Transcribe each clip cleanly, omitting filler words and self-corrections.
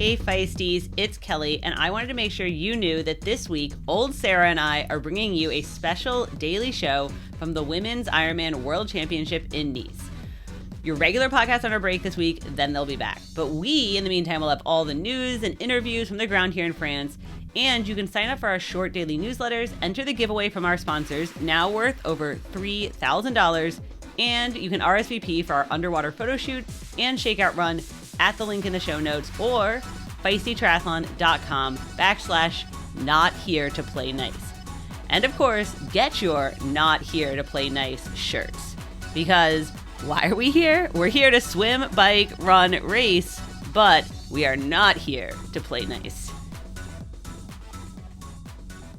Hey Feisties, it's Kelly, and I wanted to make sure you knew that this week, old Sarah and I are bringing you a special daily show from the Women's IRONMAN World Championship in Nice. Your regular podcast on our break this week, then they'll be back. But we, in the meantime, will have all the news and interviews from the ground here in France, and you can sign up for our short daily newsletters, enter the giveaway from our sponsors, now worth over $3,000, and you can RSVP for our underwater photo shoot and shakeout run at the link in the show notes or feistytriathlon.com/not here to play nice. And of course, get your not here to play nice shirts. Because why are we here? We're here to swim, bike, run, race, but we are not here to play nice.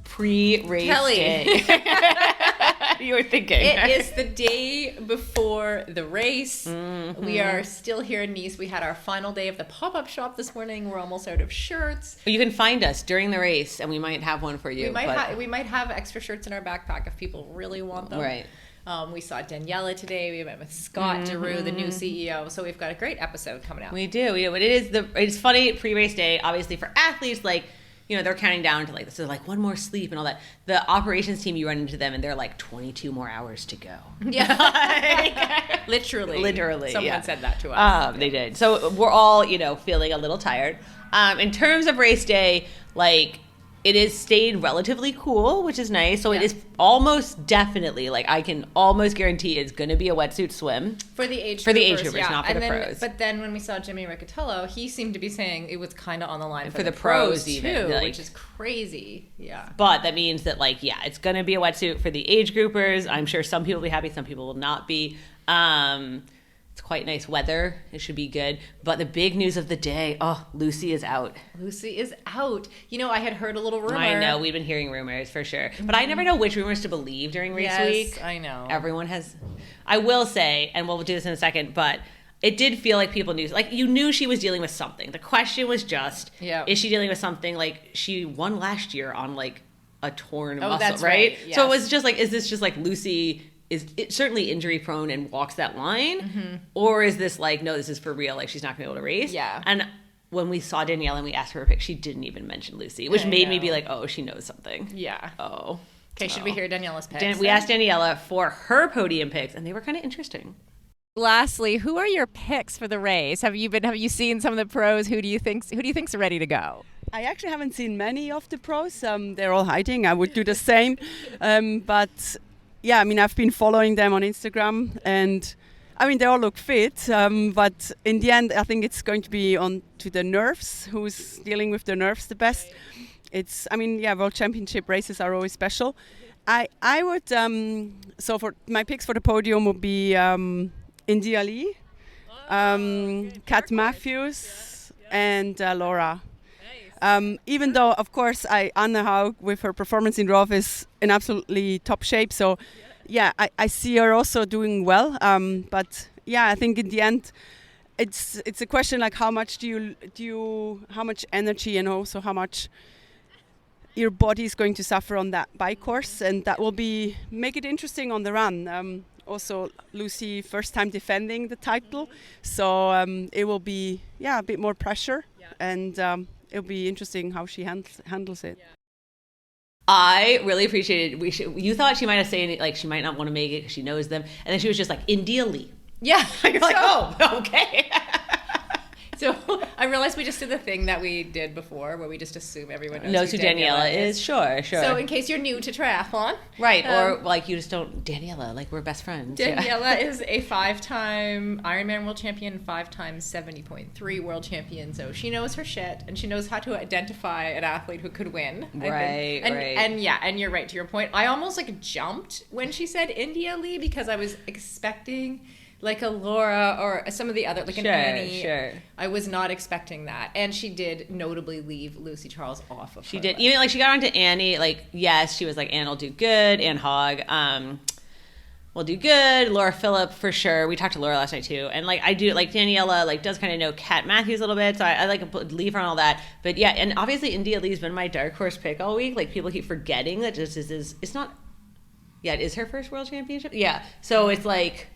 Pre-race Kelly. day. You were thinking. It is the day before the race. Mm-hmm. We are still here in Nice. We had our final day of the pop-up shop this morning. We're almost out of shirts. You can find us during the race, and we might have one for you. We might have extra shirts in our backpack if people really want them. Right. We saw Daniela today. We met with Scott DeRue, the new CEO. So we've got a great episode coming out. We do. But it's funny pre-race day, obviously for athletes, like, you know, they're counting down to like this is like one more sleep and all that. The operations team, you run into them and they're like 22 more hours to go. Yeah. Literally. Someone said that to us. They did. So we're all, you know, feeling a little tired. In terms of race day, like, it has stayed relatively cool, which is nice. So it is almost definitely, like, I can almost guarantee it's going to be a wetsuit swim. For the age groupers, yeah. not for the pros. But then when we saw Jimmy Riccatello, he seemed to be saying it was kind of on the line for the pros even, too, like, which is crazy. Yeah. But that means that, like, yeah, it's going to be a wetsuit for the age groupers. I'm sure some people will be happy, some people will not be. It's quite nice weather. It should be good. But the big news of the day, Lucy is out. Lucy is out. You know, I had heard a little rumor. I know. We've been hearing rumors for sure. But I never know which rumors to believe during race week. Yes, I know. Everyone has. I will say, and we'll do this in a second, but it did feel like people knew. Like, you knew she was dealing with something. The question was just, is she dealing with something? Like, she won last year on, like, a torn muscle, that's right? Yes. So it was just like, is this just like Lucy is certainly injury prone and walks that line, or is this like, no, this is for real, like she's not gonna be able to race? Yeah. And when we saw Daniela and we asked her a pick, she didn't even mention Lucy, which made me be like, oh, she knows something. Yeah. Oh. Okay, should we hear Daniela's picks? We asked Daniela for her podium picks, and they were kind of interesting. Lastly, who are your picks for the race? Have you seen some of the pros? Who do you think's ready to go? I actually haven't seen many of the pros. They're all hiding. I would do the same, but. Yeah, I mean, I've been following them on Instagram, and I mean, they all look fit, but in the end, I think it's going to be on to the nerves, who's dealing with the nerves the best. World Championship races are always special. I would, so for my picks for the podium would be India Lee, Kat Matthews, and Laura. Even though, of course, Anna Haug with her performance in Rov is in absolutely top shape. So, yeah, I see her also doing well. But yeah, I think in the end, it's a question like how much how much energy and also how much your body is going to suffer on that bike course, and that will make it interesting on the run. Also, Lucy first time defending the title, so it will be a bit more pressure and. It'll be interesting how she handles it. I really appreciated it. You thought she might have said like she might not want to make it because she knows them, and then she was just like India Lee. Yeah, you're like, oh, okay. So I realized we just did the thing that we did before, where we just assume everyone knows who Daniela is. Sure. So in case you're new to triathlon, right, or like you just don't Daniela, like we're best friends. Daniela is a 5-time Ironman World Champion, 5-time 70.3 World Champion. So she knows her shit, and she knows how to identify an athlete who could win. Right. And you're right to your point. I almost like jumped when she said India Lee because I was expecting. Like a Laura or some of the other, like an Annie. Sure. I was not expecting that. And she did notably leave Lucy Charles off of She her did. list. Even like she got onto Annie, like, yes, she was like, Anne will do good, Anne Hogg will do good, Laura Phillip for sure. We talked to Laura last night too. And like I do, like Daniela like does kind of know Kat Matthews a little bit, so I like leave her on all that. But yeah, and obviously India Lee's been my dark horse pick all week. Like people keep forgetting that just is it's not, yeah, it is her first world championship. Yeah. So it's like,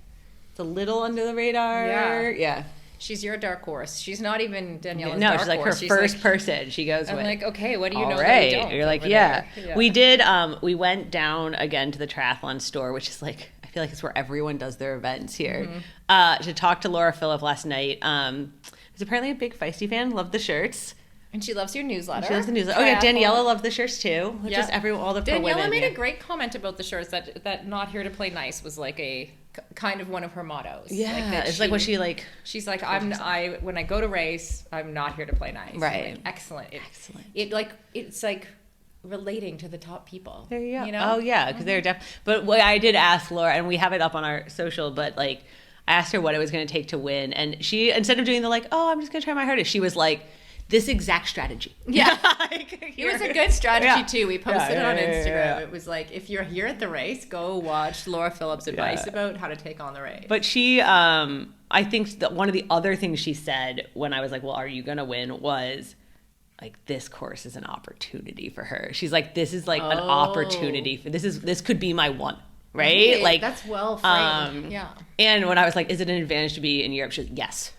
it's a little under the radar. Yeah. Yeah. She's your dark horse. She's not even Daniela's No, dark she's like horse. her first person she goes I'm with. like, okay, what do you All know right. that we don't? You're like, over yeah. there? We did, we went down again to the triathlon store, which is like, I feel like it's where everyone does their events here, to talk to Laura Phillip last night. Who's apparently a big Feisty fan, loved the shirts. And she loves your newsletter. She loves the newsletter. Oh yeah, Daniela loved the shirts too. Yeah. Just all the pro Daniela women. made a great comment about the shirts that not here to play nice was like a kind of one of her mottos. Yeah, like that it's like what she like. She's like, when I go to race, I'm not here to play nice. Right. Like, excellent. Excellent. It's like relating to the top people. There you go. You know? Oh yeah, because they're But what I did ask Laura, and we have it up on our social, but like I asked her what it was going to take to win, and she, instead of doing the like, oh, I'm just going to try my hardest, she was like, this exact strategy. Yeah. Like, It was a good strategy too. We posted it on Instagram. Yeah. It was like, if you're here at the race, go watch Laura Phillip's advice about how to take on the race. But she, I think that one of the other things she said when I was like, well, are you going to win, was like, this course is an opportunity for her. She's like, this is like an opportunity for, this could be my one. Right? Okay, like, that's well framed. Yeah. And when I was like, is it an advantage to be in Europe? She was, yes.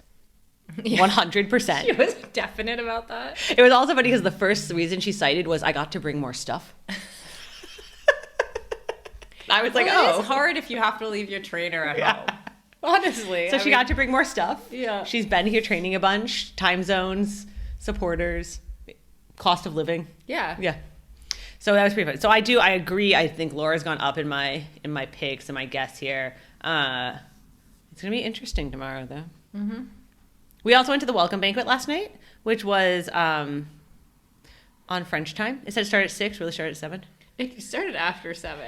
100%. She was definite about that. It was also funny because the first reason she cited was I got to bring more stuff. I was like, It is hard if you have to leave your trainer at home. Honestly. So she got to bring more stuff. Yeah. She's been here training a bunch, time zones, supporters, cost of living. Yeah. Yeah. So that was pretty fun. So I agree. I think Laura's gone up in my picks and my guess here. It's going to be interesting tomorrow though. Mm-hmm. We also went to the welcome banquet last night, which was on French time. It said it started at 6, really started at 7. It started after 7.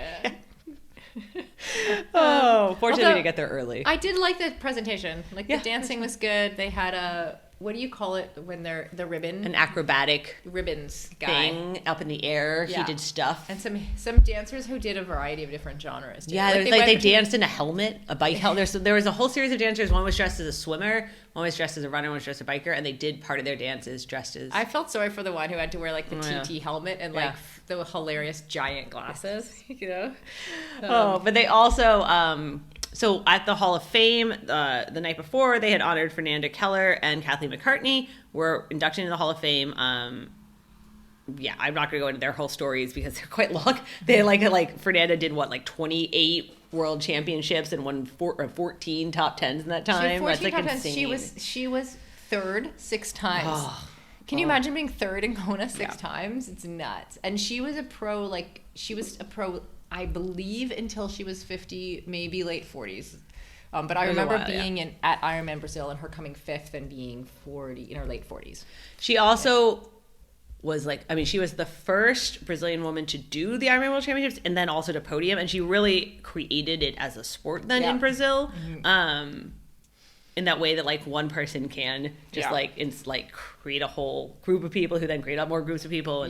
Fortunately we didn't get there early. I did like the presentation. Like the dancing was good. They had a, what do you call it when they're the ribbon? An acrobatic ribbons guy. thing up in the air. Yeah. He did stuff. And some dancers who did a variety of different genres. Too. Yeah, they danced in a helmet, a bike helmet. There was a whole series of dancers. One was dressed as a swimmer, one was dressed as a runner, one was dressed as a biker, and they did part of their dances dressed as... I felt sorry for the one who had to wear like the TT helmet and like the hilarious giant glasses, you know? But they also... So at the Hall of Fame, the night before, they had honored Fernanda Keller and Kathleen McCartney were inducted into the Hall of Fame. Yeah, I'm not going to go into their whole stories because they're quite long. They like Fernanda did what, like 28 world championships and won 14 top 10s in that time. That's like insane. She was third 6 times. Can you imagine being third in Kona 6 times? It's nuts. And she was a pro, I believe, until she was 50, maybe late 40s. But I remember being at Ironman Brazil and her coming 5th and being 40 in her late 40s. She also was she was the first Brazilian woman to do the Ironman World Championships and then also to podium, and she really created it as a sport then in Brazil. Mm-hmm. In that way that like one person can just create a whole group of people who then create up more groups of people.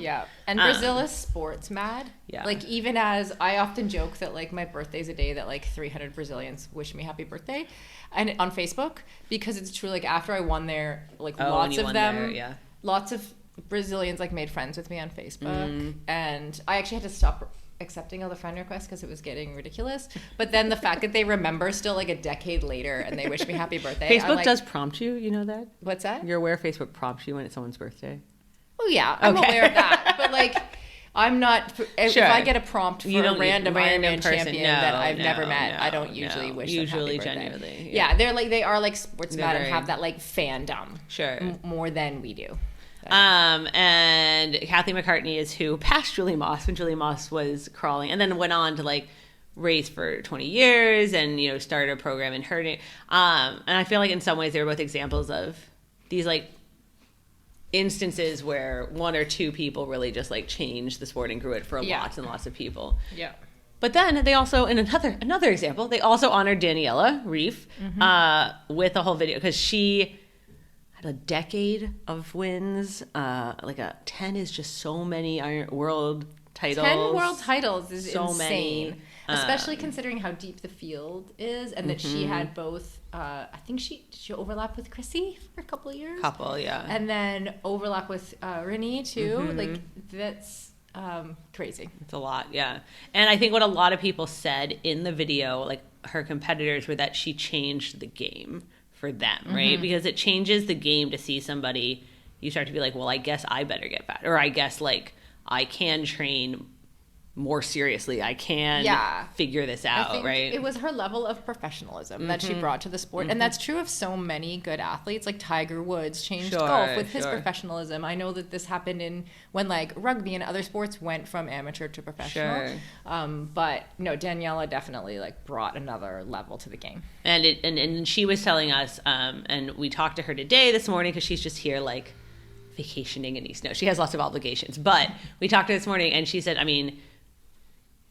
And Brazil is sports mad. Yeah. Like, even as I often joke that like my birthday's a day that like 300 Brazilians wish me happy birthday, and on Facebook, because it's true. Like after I won there, like lots of Brazilians like made friends with me on Facebook, and I actually had to stop accepting all the friend requests because it was getting ridiculous. But then the fact that they remember still like a decade later and they wish me happy birthday. Facebook does prompt you, you know that? What's that? You're aware Facebook prompts you when it's someone's birthday? Oh yeah, I'm aware of that. But like, I'm not, if I get a prompt for a random Ironman champion that I've never met, I don't usually wish them happy birthday. Genuinely. Yeah, they are like sports mad and have that like fandom. Sure. More than we do. And Kathleen McCartney is who passed Julie Moss when Julie Moss was crawling, and then went on to like race for 20 years and, you know, started a program in her name. And I feel like in some ways they were both examples of these like instances where one or two people really just like changed the sport and grew it for lots and lots of people. Yeah. But then they also, in another example, they also honored Daniela Reef with a whole video, because she had a decade of wins. 10 is just so many world titles. 10 world titles is so insane. Many. Especially considering how deep the field is, and that she had both, I think she overlapped with Chrissy for a couple of years. And then overlap with Renee too. Like, that's crazy. It's a lot, yeah. And I think what a lot of people said in the video, like her competitors, were that she changed the game for them, right? Because it changes the game to see somebody, you start to be like, well, I guess I better get better. Or I guess like I can train more seriously. I can figure this out, I think right? It was her level of professionalism that she brought to the sport. And that's true of so many good athletes. Like Tiger Woods changed golf with his professionalism. I know that this happened when like rugby and other sports went from amateur to professional. But no, Daniela definitely like brought another level to the game. And she was telling us, and we talked to her this morning because she's just here like vacationing in East. No, she has lots of obligations. But we talked to her this morning and she said, I mean,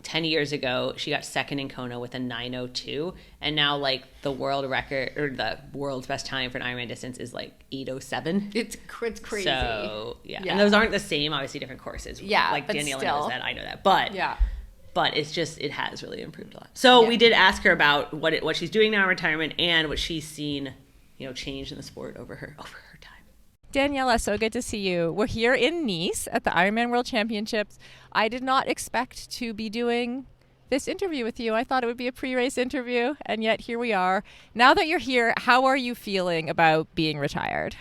10 years ago, she got second in Kona with a 9:02, and now like the world record or the world's best time for an Ironman distance is like 8:07. It's crazy. So and those aren't the same, obviously different courses. Like Daniela knows that, I know that, but it's just it has really improved a lot. So we did ask her about what she's doing now in retirement and what she's seen, change in the sport over her time. Daniela, so good to see you. We're here in Nice at the IRONMAN World Championships. I did not expect to be doing this interview with you. I thought it would be a pre-race interview, and yet here we are. Now that you're here, how are you feeling about being retired?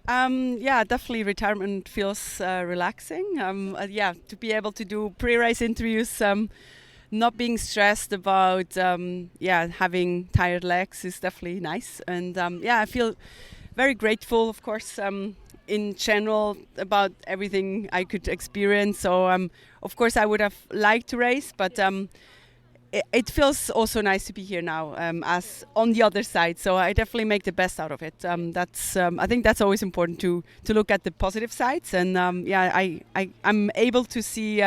Definitely retirement feels relaxing. To be able to do pre-race interviews, not being stressed about having tired legs is definitely nice. And I feel very grateful, of course, in general about everything I could experience. So, of course, I would have liked to race, but it feels also nice to be here now as on the other side. So I definitely make the best out of it. I think that's always important to look at the positive sides. And I'm able to see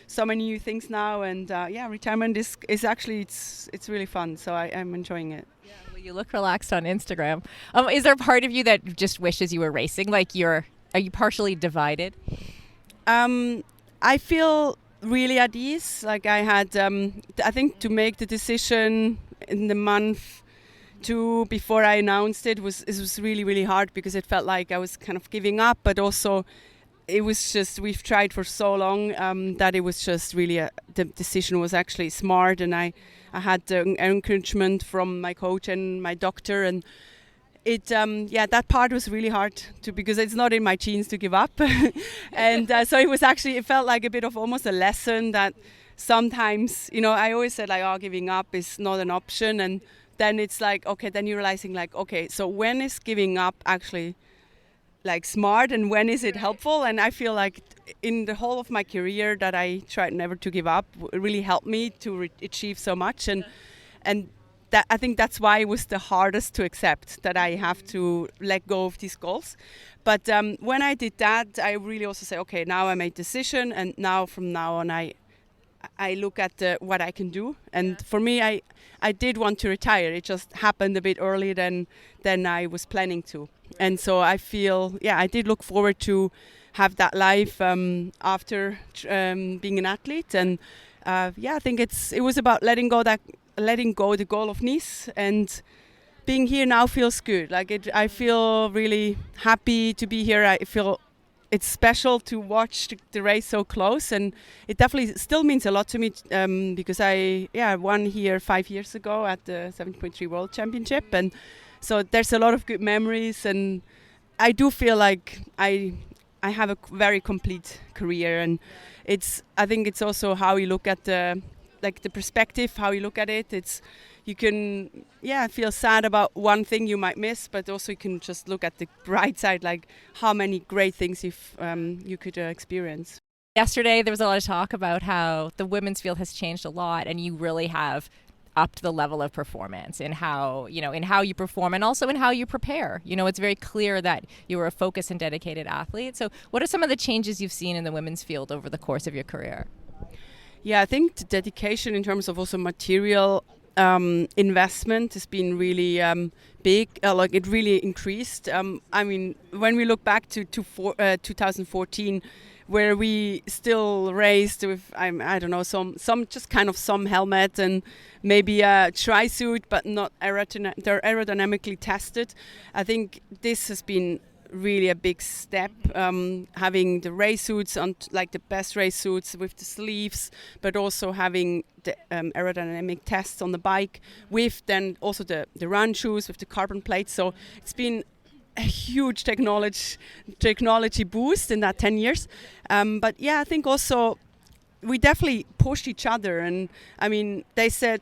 so many new things now. And retirement is actually it's really fun. So I'm enjoying it. You look relaxed on Instagram. Is there a part of you that just wishes you were racing? Like are you partially divided? I feel really at ease. Like I had, I think to make the decision in the month before I announced it was really, really hard because it felt like I was kind of giving up, but also it was just, we've tried for so long that it was just really, the decision was actually smart, and I had encouragement from my coach and my doctor, and it that part was really hard because it's not in my genes to give up. And so it felt like a bit of almost a lesson that sometimes, I always said like, giving up is not an option, and then it's like, okay, then you're realizing like, okay, so when is giving up actually like smart and when is it helpful? And I feel like in the whole of my career that I tried never to give up really helped me to achieve so much, and that I think that's why it was the hardest to accept, that I have to let go of these goals. But when I did that, I really also say, okay, now I made a decision, and now from now on I look at what I can do. And for me, I did want to retire. It just happened a bit earlier than I was planning to. And so I feel, I did look forward to have that life after being an athlete. And I think it was about letting go the goal of Nice, and being here now feels good. Like I feel really happy to be here. I feel it's special to watch the race so close, and it definitely still means a lot to me because I won here 5 years ago at the 7.3 World Championship, and so there's a lot of good memories, and I do feel like I have a very complete career, and I think it's also how you look at the perspective, how you look at it. You can feel sad about one thing you might miss, but also you can just look at the bright side, like how many great things you could experience. Yesterday there was a lot of talk about how the women's field has changed a lot, and you really have upped the level of performance in how you perform and also in how you prepare. It's very clear that you are a focused and dedicated athlete. So what are some of the changes you've seen in the women's field over the course of your career? Yeah, I think the dedication in terms of also material investment has been really big. Like it really increased. I mean, when we look back to 2014, where we still raced with I don't know some just kind of some helmet and maybe a tri-suit, but not they're aerodynamically tested. I think this has been really a big step, having the race suits on, like the best race suits with the sleeves, but also having the aerodynamic tests on the bike, with then also the run shoes with the carbon plates. So it's been a huge technology boost in that 10 years. But yeah, I think also we definitely pushed each other. And I mean, they said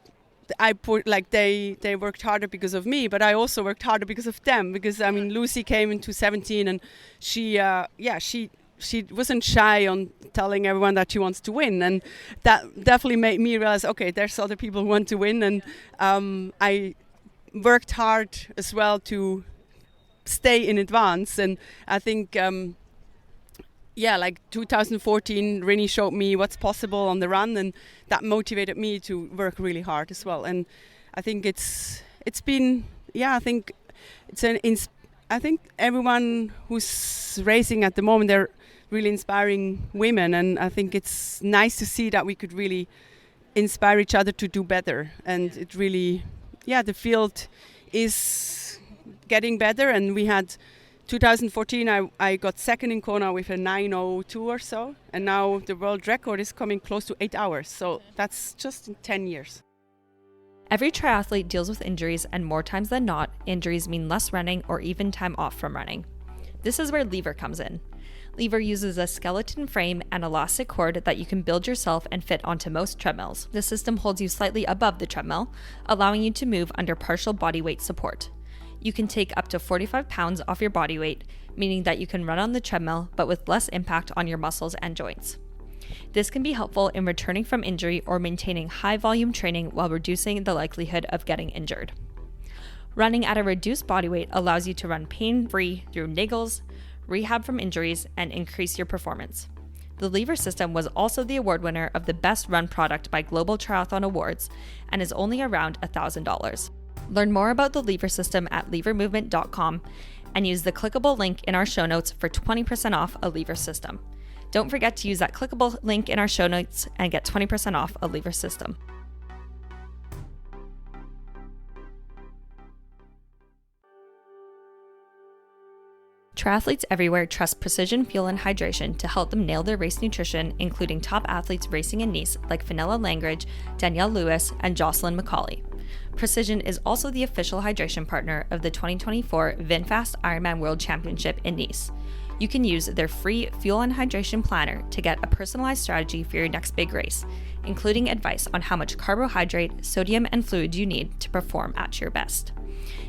they worked harder because of me, but I also worked harder because of them. Because I mean, Lucy came in 2017, and she wasn't shy on telling everyone that she wants to win, and that definitely made me realize, okay, there's other people who want to win, and I worked hard as well to stay in advance. And I think like 2014 really showed me what's possible on the run, and that motivated me to work really hard as well. And I think it's been, I think I think everyone who's racing at the moment, they're really inspiring women, and I think it's nice to see that we could really inspire each other to do better. And it really, the field is getting better. And we had 2014, I got second in Kona with a 9:02 or so, and now the world record is coming close to 8 hours. So that's just in 10 years. Every triathlete deals with injuries, and more times than not, injuries mean less running or even time off from running. This is where Lever comes in. Lever uses a skeleton frame and elastic cord that you can build yourself and fit onto most treadmills. The system holds you slightly above the treadmill, allowing you to move under partial body weight support. You can take up to 45 pounds off your body weight, meaning that you can run on the treadmill but with less impact on your muscles and joints. This can be helpful in returning from injury or maintaining high volume training while reducing the likelihood of getting injured. Running at a reduced body weight allows you to run pain-free through niggles, rehab from injuries, and increase your performance. The Lever system was also the award winner of the Best Run Product by Global Triathlon Awards and is only around $1,000. Learn more about the Lever system at levermovement.com and use the clickable link in our show notes for 20% off a Lever system. Don't forget to use that clickable link in our show notes and get 20% off a Lever system. Triathletes everywhere trust Precision Fuel and Hydration to help them nail their race nutrition, including top athletes racing in Nice like Fenella Langridge, Danielle Lewis, and Jocelyn McCauley. Precision is also the official hydration partner of the 2024 VinFast Ironman World Championship in Nice. You can use their free fuel and hydration planner to get a personalized strategy for your next big race, including advice on how much carbohydrate, sodium, and fluid you need to perform at your best.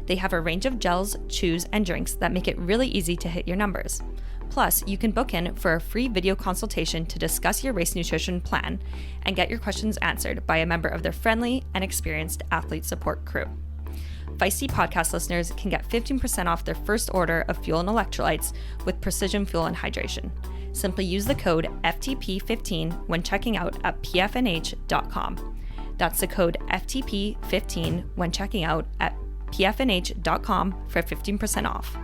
They have a range of gels, chews, and drinks that make it really easy to hit your numbers. Plus, you can book in for a free video consultation to discuss your race nutrition plan and get your questions answered by a member of their friendly and experienced athlete support crew. Feisty podcast listeners can get 15% off their first order of fuel and electrolytes with Precision Fuel and Hydration. Simply use the code FTP15 when checking out at pfnh.com. That's the code FTP15 when checking out at pfnh.com for 15% off.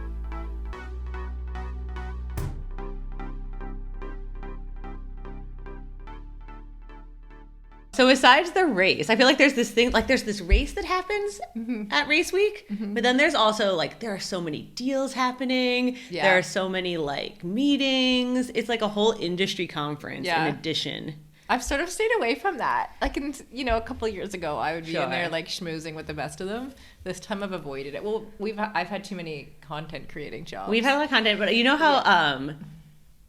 So besides the race, I feel like there's this thing, like there's this race that happens at race week, but then there's also like, there are so many deals happening. Yeah. There are so many like meetings. It's like a whole industry conference in addition. I've sort of stayed away from that. Like, a couple of years ago, I would be in there like schmoozing with the best of them. This time I've avoided it. Well, I've had too many content creating jobs. We've had a lot of content, but you know how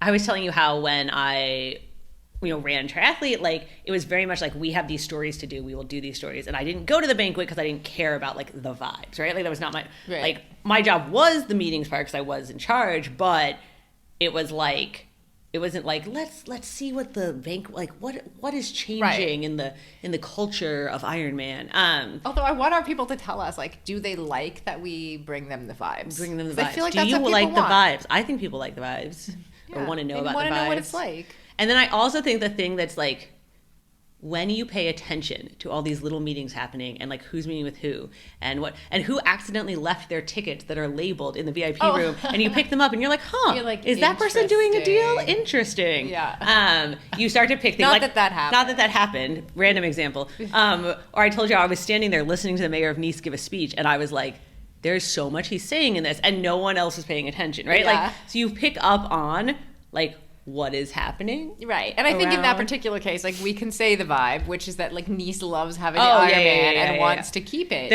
I was telling you how when I ran triathlete, like it was very much like we have these stories to do, we will do these stories, and I didn't go to the banquet because I didn't care about like the vibes, right? Like that was not my like my job was the meetings part because I was in charge, but it was like it wasn't like let's see what the banquet like what is changing in the culture of Ironman. Although I want our people to tell us, like, do they like that we bring them the vibes? I feel like do you like the vibes? I think people like the vibes or want to know about the vibes. Want to know what it's like. And then I also think the thing that's like, when you pay attention to all these little meetings happening and like who's meeting with who and what and who accidentally left their tickets that are labeled in the VIP room and you pick them up and you're like, is that person doing a deal? Interesting. Yeah. You start to pick things Not that that happened. Random example. Or I told you I was standing there listening to the mayor of Nice give a speech and I was like, there's so much he's saying in this and no one else is paying attention, right? Yeah. Like, so you pick up on like what is happening. Right. And I think in that particular case, like we can say the vibe, which is that like Nice loves having the Ironman and wants to keep it.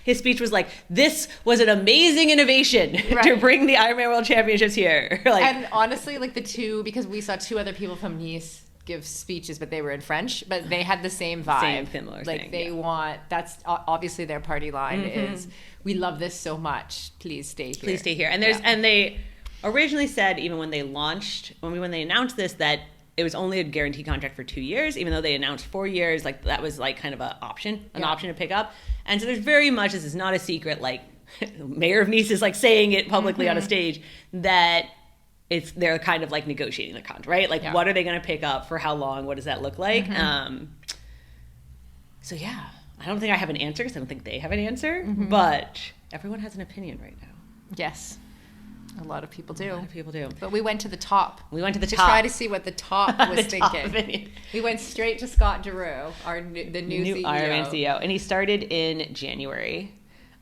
His speech was like, this was an amazing innovation to bring the Ironman World Championships here. Like, and honestly, like because we saw 2 other people from Nice give speeches, but they were in French, but they had the same vibe. Same similar like thing, they want, that's obviously their party line is, we love this so much, please stay here. Please stay here. And and they originally said, even when they announced this, that it was only a guaranteed contract for 2 years, even though they announced 4 years, like that was like kind of an option to pick up. And so there's very much, this is not a secret, like Mayor of Nice is like saying it publicly on a stage, that they're kind of like negotiating the contract, right? Like what are they going to pick up for how long? What does that look like? So yeah, I don't think I have an answer because I don't think they have an answer, but everyone has an opinion right now. Yes. A lot of people do. But we went to the top. To try to see what the top was thinking. We went straight to Scott DeRue, the new CEO. Ironman CEO. And he started in January.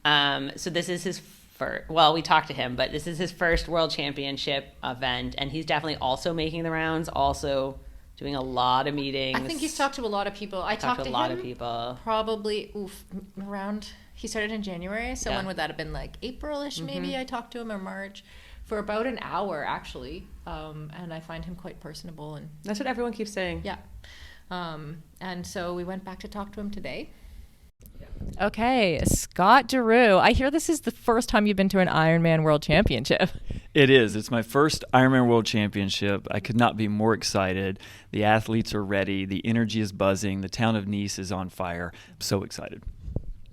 So this is his first, well, we talked to him, but this is his first World Championship event. And he's definitely also making the rounds, also doing a lot of meetings. I think he's talked to a lot of people. I talked to a lot of people. Probably around, he started in January. So when would that have been, like April-ish maybe? I talked to him, or March. For about an hour, actually, and I find him quite personable. And that's what everyone keeps saying. Yeah. And so we went back to talk to him today. Okay, Scott DeRue. I hear this is the first time you've been to an Ironman World Championship. It is. It's my first Ironman World Championship. I could not be more excited. The athletes are ready. The energy is buzzing. The town of Nice is on fire. I'm so excited.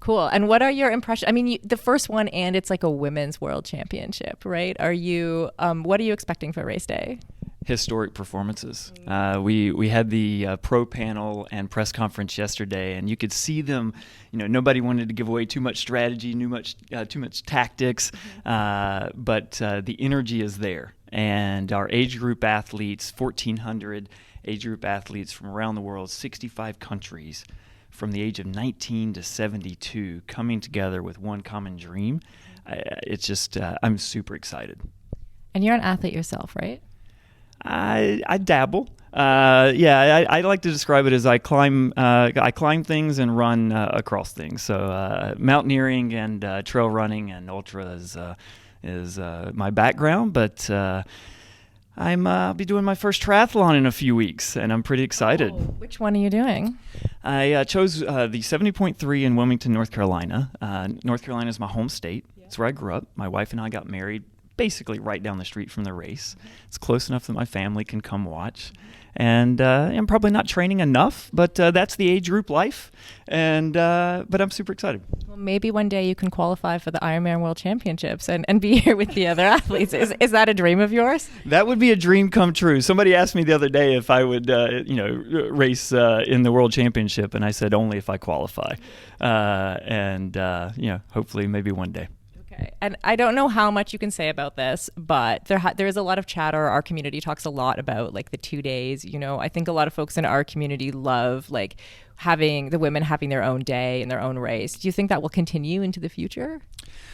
Cool. And what are your impressions? I mean, the first one, and it's like a women's world championship, right? Are you? What are you expecting for race day? Historic performances. We had the pro panel and press conference yesterday, and you could see them. Nobody wanted to give away too much strategy, too much tactics, but the energy is there. And our age group athletes, 1,400 age group athletes from around the world, 65 countries, from the age of 19 to 72, coming together with one common dream. It's just, I'm super excited. And you're an athlete yourself, right? I dabble. I like to describe it as I climb things and run across things. So mountaineering and trail running and ultra is my background, but I'll be doing my first triathlon in a few weeks, and I'm pretty excited. Oh, which one are you doing? I chose the 70.3 in Wilmington, North Carolina. North Carolina is my home state. It's where I grew up. My wife and I got married basically right down the street from the race. It's close enough that my family can come watch. And I'm probably not training enough, but that's the age group life. And but I'm super excited. Well, maybe one day you can qualify for the Ironman World Championships and be here with the other athletes. Is that a dream of yours? That would be a dream come true. Somebody asked me the other day if I would, race in the World Championship, and I said only if I qualify. Hopefully maybe one day. Okay. And I don't know how much you can say about this, but there is a lot of chatter. Our community talks a lot about like the 2 days. I think a lot of folks in our community love like having the women having their own day and their own race. Do you think that will continue into the future?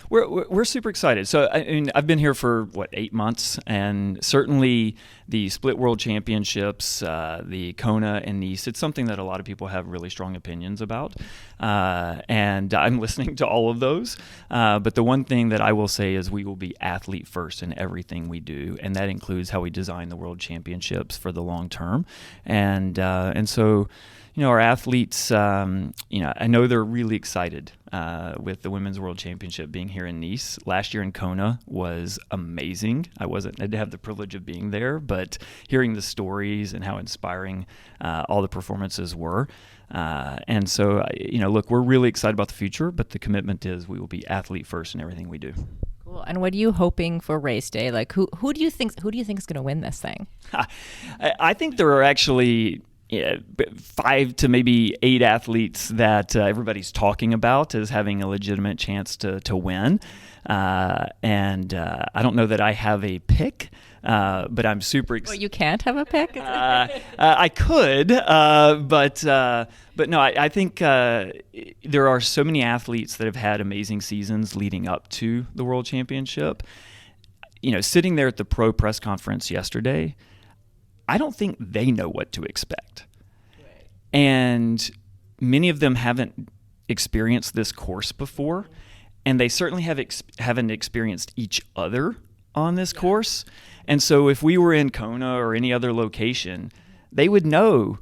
We're super excited. So I've been here for 8 months, and certainly the Split World Championships, the Kona and Nice, it's something that a lot of people have really strong opinions about, and I'm listening to all of those. But the one thing that I will say is we will be athlete first in everything we do, and that includes how we design the World Championships for the long term, and so. Our athletes, I know they're really excited with the Women's World Championship being here in Nice. Last year in Kona was amazing. I didn't have the privilege of being there, but hearing the stories and how inspiring all the performances were. And so, look, we're really excited about the future, but the commitment is we will be athlete first in everything we do. Cool. And what are you hoping for race day? Like, who do you think is going to win this thing? I think there are actually 5 to maybe 8 athletes that everybody's talking about as having a legitimate chance to win. And I don't know that I have a pick, But I'm super excited. Well, you can't have a pick? I could, but no, I think there are so many athletes that have had amazing seasons leading up to the World Championship. Sitting there at the pro press conference yesterday, I don't think they know what to expect. Right. And many of them haven't experienced this course before, and they certainly haven't experienced each other on this course. And so if we were in Kona or any other location, they would know,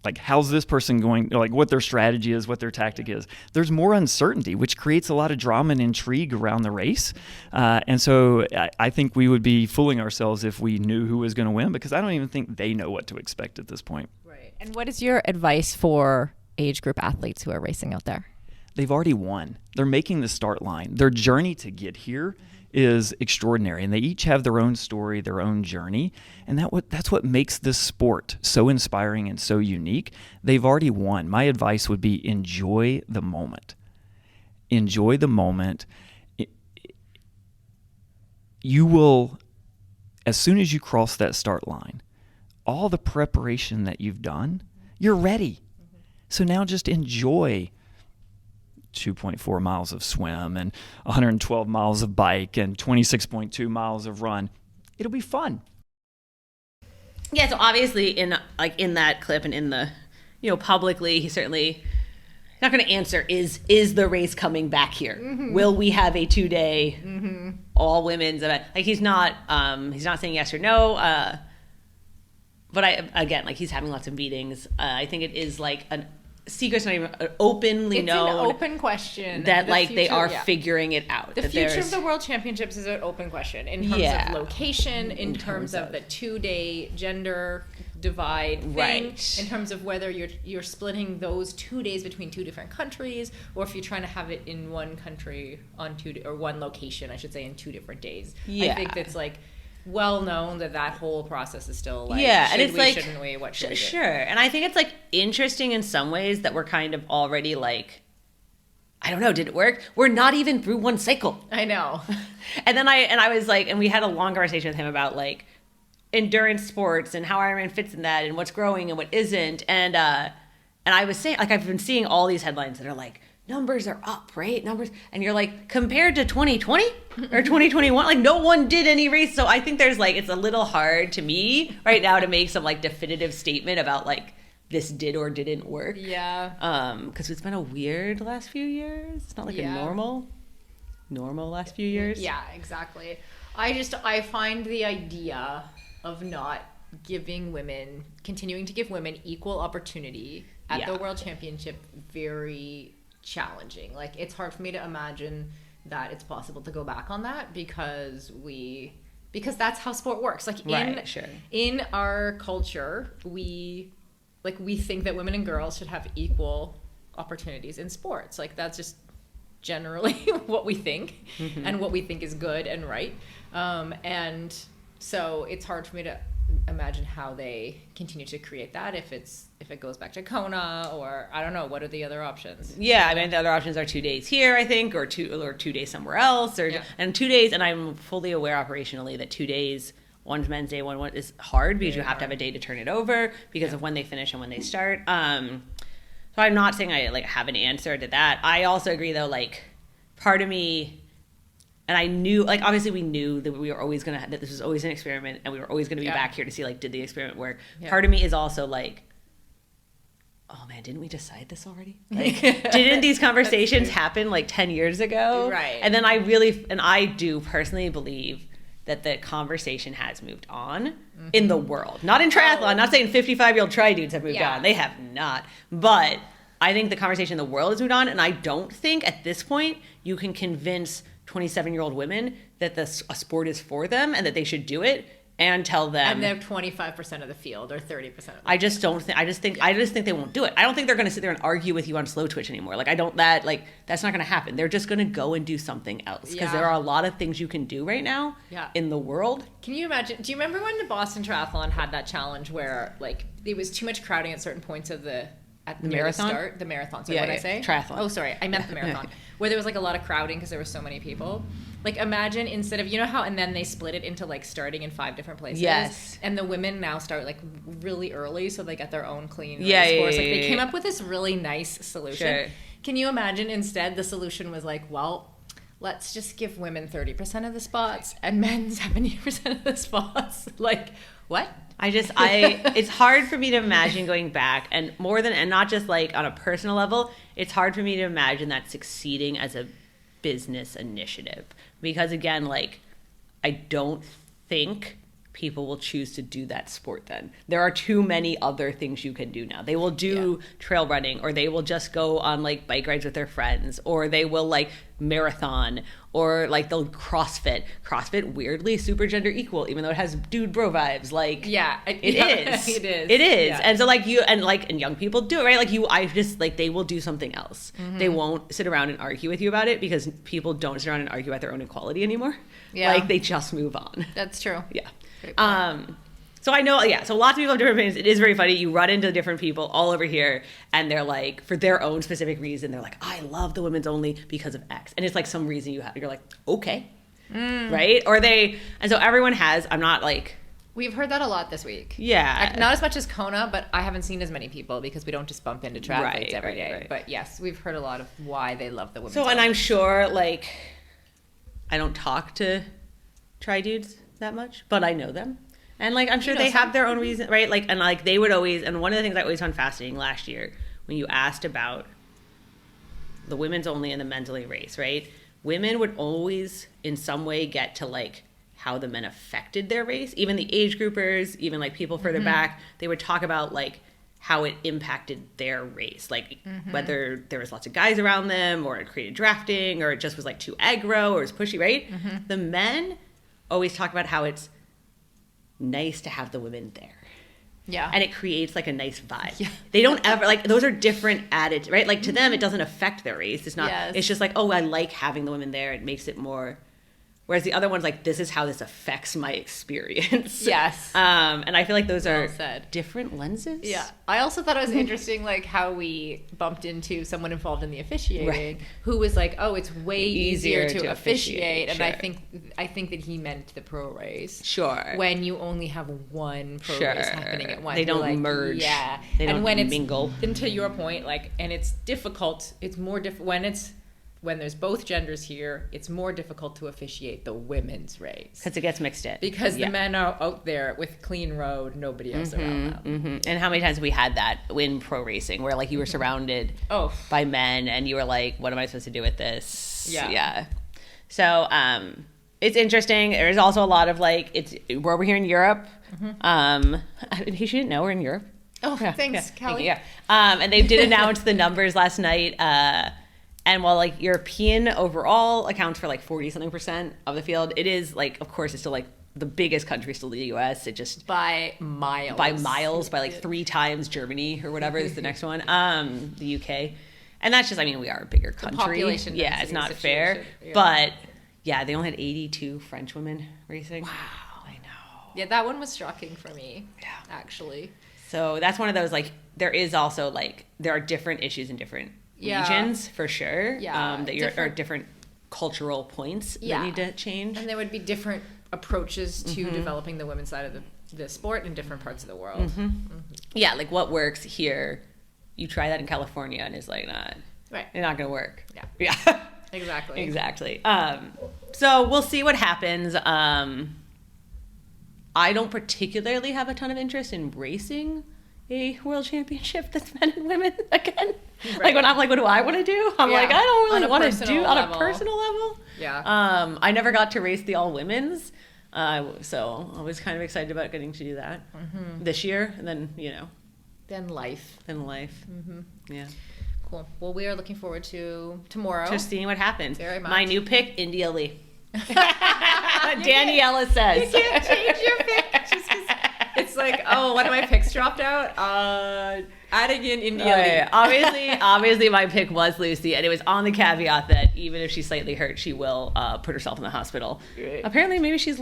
like, how's this person going, like what their strategy is, what their tactic is. There's more uncertainty, which creates a lot of drama and intrigue around the race. And so I think we would be fooling ourselves if we knew who was going to win, because I don't even think they know what to expect at this point. Right. And what is your advice for age group athletes who are racing out there? They've already won. They're making the start line. Their journey to get here is extraordinary, and they each have their own story, their own journey, and that's what makes this sport so inspiring and so unique. They've already won. My advice would be enjoy the moment. Enjoy the moment. You will, as soon as you cross that start line, all the preparation that you've done, you're ready. So now just enjoy 2.4 miles of swim and 112 miles of bike and 26.2 miles of run. It'll be fun. Yeah, so obviously in that clip and in the, publicly, he's certainly not going to answer is the race coming back here? Mm-hmm. Will we have a 2-day all women's event? Like he's not saying yes or no. But he's having lots of meetings. I think it is like an secret's not even openly known. It's an open question. That they are figuring it out. The future of the World Championships is an open question in terms of location, in terms of the 2-day gender divide thing, right. In terms of whether you're splitting those 2 days between 2 different countries, or if you're trying to have it in one country on one location, I should say, in 2 different days. Yeah. I think that's well known that whole process is still and it's shouldn't we, what should we do? Sure. And I think it's interesting in some ways that we're kind of already I don't know, did it work? We're not even through one cycle. I know. And then I was and we had a long conversation with him about endurance sports and how Ironman fits in that and what's growing and what isn't. And I was saying, I've been seeing all these headlines that are numbers are up, right? Numbers. And you're compared to 2020 or 2021, no one did any race. So I think there's it's a little hard to me right now to make some definitive statement about this did or didn't work. Yeah. Because it's been a weird last few years. It's not a normal last few years. Yeah, exactly. I find the idea of not continuing to give women equal opportunity at the World Championship very challenging. It's hard for me to imagine that it's possible to go back on that because that's how sport works. In our culture, we think that women and girls should have equal opportunities in sports. That's just generally what we think and what we think is good and right. And so it's hard for me to imagine how they continue to create that if it goes back to Kona, or I don't know, what are the other options? Yeah, I mean the other options are 2 days here, I think, or 2 days somewhere else, and 2 days. And I'm fully aware operationally that 2 days, one's men's day, one is hard because you have to have a day to turn it over because of when they finish and when they start. So I'm not saying I have an answer to that. I also agree though, part of me. And I knew, obviously we knew that we were always going to, that this was always an experiment and we were always going to be back here to see, did the experiment work? Yeah. Part of me is also oh man, didn't we decide this already? Didn't these conversations happen 10 years ago? Right. And then I do personally believe that the conversation has moved on in the world. Not in triathlon. I'm not saying 55-year-old tri-dudes have moved on. They have not. But I think the conversation in the world has moved on, and I don't think at this point you can convince 27-year-old women that a sport is for them and that they should do it, and tell them. And they're 25% of the field or 30% of the I just think they won't do it. I don't think they're going to sit there and argue with you on Slow Twitch anymore. That's not going to happen. They're just going to go and do something else because there are a lot of things you can do right now in the world. Can you imagine? Do you remember when the Boston Triathlon had that challenge where there was too much crowding at certain points of the at The near marathon? the start. The marathon. Sorry, Yeah, what did I yeah, say? triathlon. Oh, sorry. I meant the marathon. Where there was like a lot of crowding because there were so many people. Like imagine instead of, you know how, and then they split it into like starting in 5 different places. Yes. And the women now start like really early so they get their own clean race Yeah, course. yeah, Like they yeah, came yeah. up with this really nice solution. Sure. Can you imagine instead the solution was like, well, let's just give women 30% of the spots and men 70% of the spots. Like, what? It's hard for me to imagine going back and not just like on a personal level, it's hard for me to imagine that succeeding as a business initiative. Because again, like, I don't think people will choose to do that sport then. There are too many other things you can do now. They will do trail running, or they will just go on like bike rides with their friends, or they will like marathon, or like they'll CrossFit. CrossFit, weirdly, super gender equal, even though it has dude bro vibes. Like, Yeah, it is. It is. It is. Yeah. And so like and young people do it, right? Like they will do something else. They won't sit around and argue with you about it, because people don't sit around and argue about their own equality anymore. Yeah. Like they just move on. That's true. Yeah. Great point. So I know, so lots of people have different opinions. It is very funny. You run into different people all over here, and they're like, for their own specific reason, they're like, I love the women's only because of X. And it's like some reason you're like, okay. Right? And so everyone has, I'm not like, We've heard that a lot this week. yeah. Not as much as Kona, but I haven't seen as many people because we don't just bump into triathletes Right, every day. right. But yes, we've heard a lot of why they love the women's So, and only. I'm sure, like, I don't talk to tri dudes that much, but I know them. And, like, I'm sure know they some. have their own reason, right? Like, and, like, they would always, and one of the things I always found fascinating last year, when you asked about the women's only and the men's only race, right? Women would always, in some way, get to, like, how the men affected their race. Even the age groupers, even, like, people further back, they would talk about, like, how it impacted their race. Like, whether there was lots of guys around them, or it created drafting, or it just was, like, too aggro, or it was pushy, right? The men always talk about how it's nice to have the women there. Yeah. And it creates like a nice vibe. Yeah. They don't ever, like, those are different added, right? Like, to them, it doesn't affect their race. It's not, Yes. it's just like, oh, I like having the women there. It makes it more, whereas the other one's like, this is how this affects my experience. Yes. And I feel like those are said. different lenses. Yeah. I also thought it was interesting, like, how we bumped into someone involved in the officiating Right. who was like, oh, it's way easier to officiate. And sure. I think that he meant the pro race. Sure. When you only have one pro Sure. race happening at once. They You're don't like, merge. Yeah. They and don't when mingle. And to your point, like, and it's difficult, it's more difficult, when there's both genders here, it's more difficult to officiate the women's race. Because it gets mixed in. Because Yeah. the men are out there with clean road, nobody else around them. And how many times have we had that in pro racing where, like, you were surrounded Oh. by men and you were like, what am I supposed to do with this? Yeah. So it's interesting. There's also a lot of, like, we're over here in Europe. You shouldn't know we're in Europe. Oh, thanks, Thank Kelly. you, yeah. And they did announce the numbers last night. And while, like, European overall accounts for like 40-something% of the field, it is, like, of course, it's still, like, the biggest country is still the US. It just By miles. by like 3 times Germany or whatever is the next one. The UK. And that's just, I mean, we are a bigger country. population Yeah, it's density not fair. situation, yeah. But yeah, they only had 82 French women racing. Wow. I know. Yeah, that one was shocking for me. Yeah. Actually. So that's one of those, like, there is also, like, there are different issues in different regions for sure. Yeah, That are different cultural points that need to change. And there would be different approaches to developing the women's side of the sport in different parts of the world. Yeah, like, what works here, you try that in California and it's like, not, Right. it's not going to work. Yeah. Yeah. Exactly. Exactly. So we'll see what happens. I don't particularly have a ton of interest in racing a world championship that's men and women again. Right. Like, when I'm like, what do I want to do? I'm Yeah. like, I don't On really a want to personal do on a level. personal level. Yeah. I never got to race the all women's. So I was kind of excited about getting to do that this year. And then, Then life. then life. Yeah. Cool. Well, we are looking forward to tomorrow. Just seeing what happens. Very much. My new pick, India Lee. Daniela says. You can't change your pick just 'cause it's like, oh, one of my picks dropped out. Adding in India Lee. Obviously, my pick was Lucy, and it was on the caveat that even if she's slightly hurt, she will put herself in the hospital. Right. Apparently, maybe she's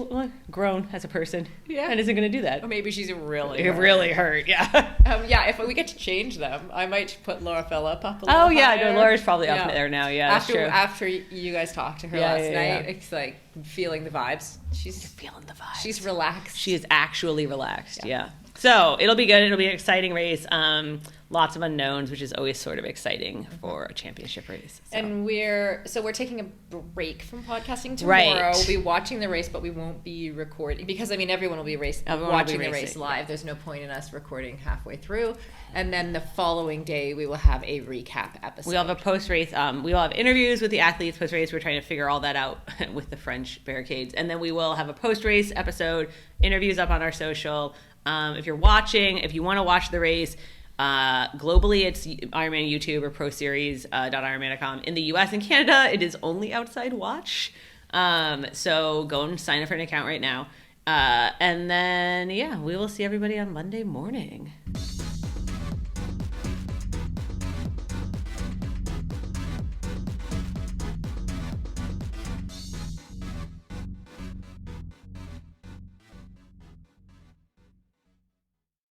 grown as a person, and isn't going to do that. Or maybe she's really hurt. Yeah. If we get to change them, I might put Laura Phillip up a little higher. No, Laura's probably up there now. Yeah, after you guys talked to her last night, it's like feeling the vibes. She's feeling the vibes. She's relaxed. She is actually relaxed. Yeah. So it'll be good. It'll be an exciting race. Lots of unknowns, which is always sort of exciting for a championship race. So. And we're taking a break from podcasting tomorrow. Right. We'll be watching the race, but we won't be recording because everyone will be watching the race live. Yeah. There's no point in us recording halfway through. And then the following day, we will have a recap episode. We'll have a post-race. We will have interviews with the athletes post-race. We're trying to figure all that out with the French barricades. And then we will have a post-race episode, interviews up on our social. If you're watching, if you want to watch the race, globally it's Ironman YouTube or proseries.ironman.com. In the US and Canada, it is only Outside Watch. So go and sign up for an account right now. And then, we will see everybody on Monday morning.